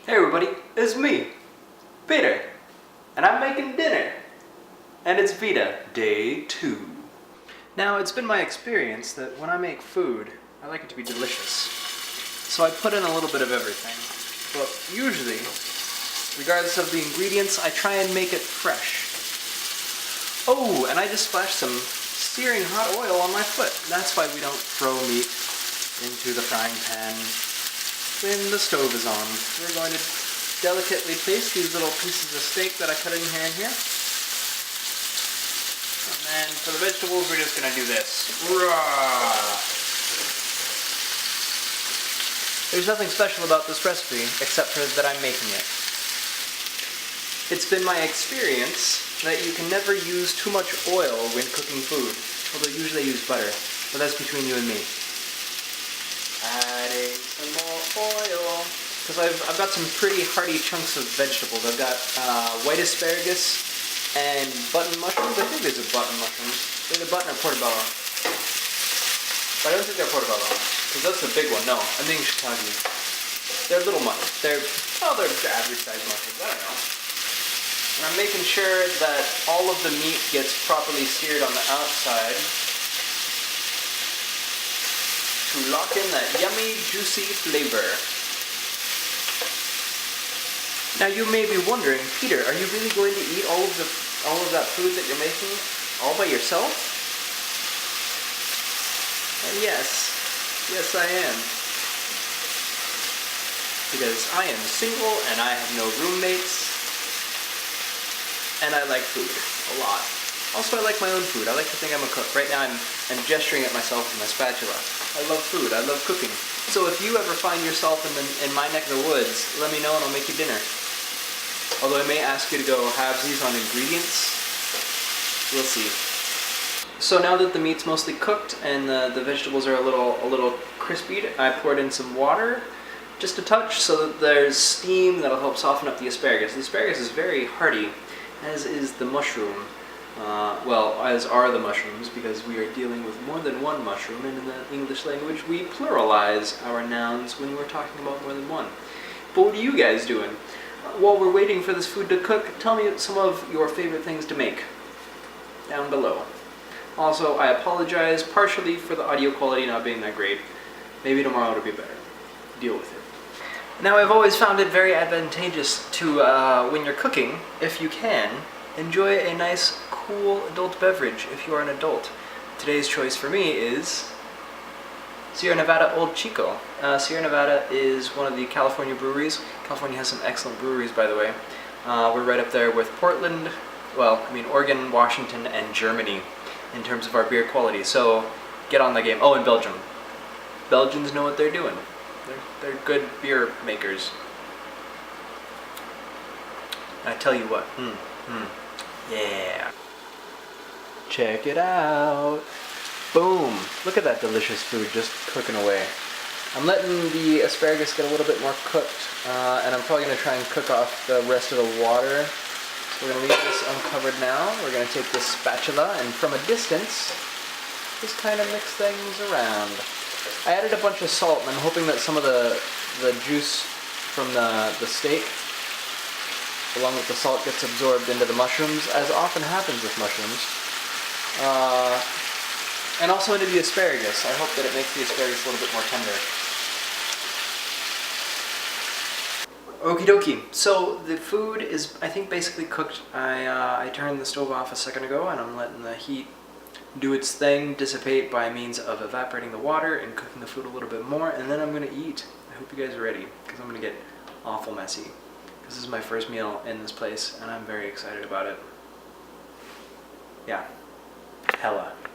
Hey everybody, it's me, Peter, and I'm making dinner. And it's VEDA, day 2. Now, it's been my experience that when I make food, I like it to be delicious. So I put in a little bit of everything. But usually, regardless of the ingredients, I try and make it fresh. Oh, and I just splashed some searing hot oil on my foot. That's why we don't throw meat into the frying pan when the stove is on. We're going to delicately place these little pieces of steak that I cut in here and here. And then for the vegetables, we're just going to do this. There's nothing special about this recipe except for that I'm making it. It's been my experience that you can never use too much oil when cooking food, although usually I use butter, but that's between you and me. Adding some more oil, because I've got some pretty hearty chunks of vegetables. I've got white asparagus and button mushrooms. I think these are button mushrooms. They're the button or portobello. But I don't think they're portobello, because that's the big one. No, I'm thinking shiitake. They're little mushrooms. They're average sized mushrooms. I don't know. And I'm making sure that all of the meat gets properly seared on the outside to lock in that yummy, juicy flavor. Now you may be wondering, Peter, are you really going to eat all of that food that you're making all by yourself? And yes I am. Because I am single and I have no roommates. And I like food a lot. Also, I like my own food. I like to think I'm a cook. Right now, I'm gesturing at myself with my spatula. I love food. I love cooking. So if you ever find yourself in my neck of the woods, let me know and I'll make you dinner. Although I may ask you to go halvesies on ingredients. We'll see. So now that the meat's mostly cooked and the vegetables are a little crispied, I poured in some water, just a touch, so that there's steam that'll help soften up the asparagus. The asparagus is very hearty, as is the mushroom. Well, as are the mushrooms, because we are dealing with more than one mushroom, and in the English language we pluralize our nouns when we're talking about more than one. But what are you guys doing? While we're waiting for this food to cook, tell me some of your favorite things to make down below. Also, I apologize partially for the audio quality not being that great. Maybe tomorrow it'll be better. Deal with it. Now, I've always found it very advantageous to, when you're cooking, if you can, enjoy a nice, cool adult beverage if you are an adult. Today's choice for me is Sierra Nevada Old Chico. Sierra Nevada is one of the California breweries. California has some excellent breweries, by the way. We're right up there with Portland, Oregon, Washington, and Germany in terms of our beer quality. So get on the game. Oh, and Belgium. Belgians know what they're doing. They're good beer makers. And I tell you what, yeah. Check it out. Boom. Look at that delicious food just cooking away. I'm letting the asparagus get a little bit more cooked, and I'm probably going to try and cook off the rest of the water. So we're going to leave this uncovered now. We're going to take this spatula and from a distance, just kind of mix things around. I added a bunch of salt, and I'm hoping that some of the juice from the steak, along with the salt, gets absorbed into the mushrooms, as often happens with mushrooms. And also into the asparagus. I hope that it makes the asparagus a little bit more tender. Okie dokie. So the food is, I think, basically cooked. I turned the stove off a second ago, and I'm letting the heat do its thing, dissipate by means of evaporating the water and cooking the food a little bit more, and then I'm going to eat. I hope you guys are ready, because I'm going to get awful messy. This is my first meal in this place, and I'm very excited about it. Yeah. Hella.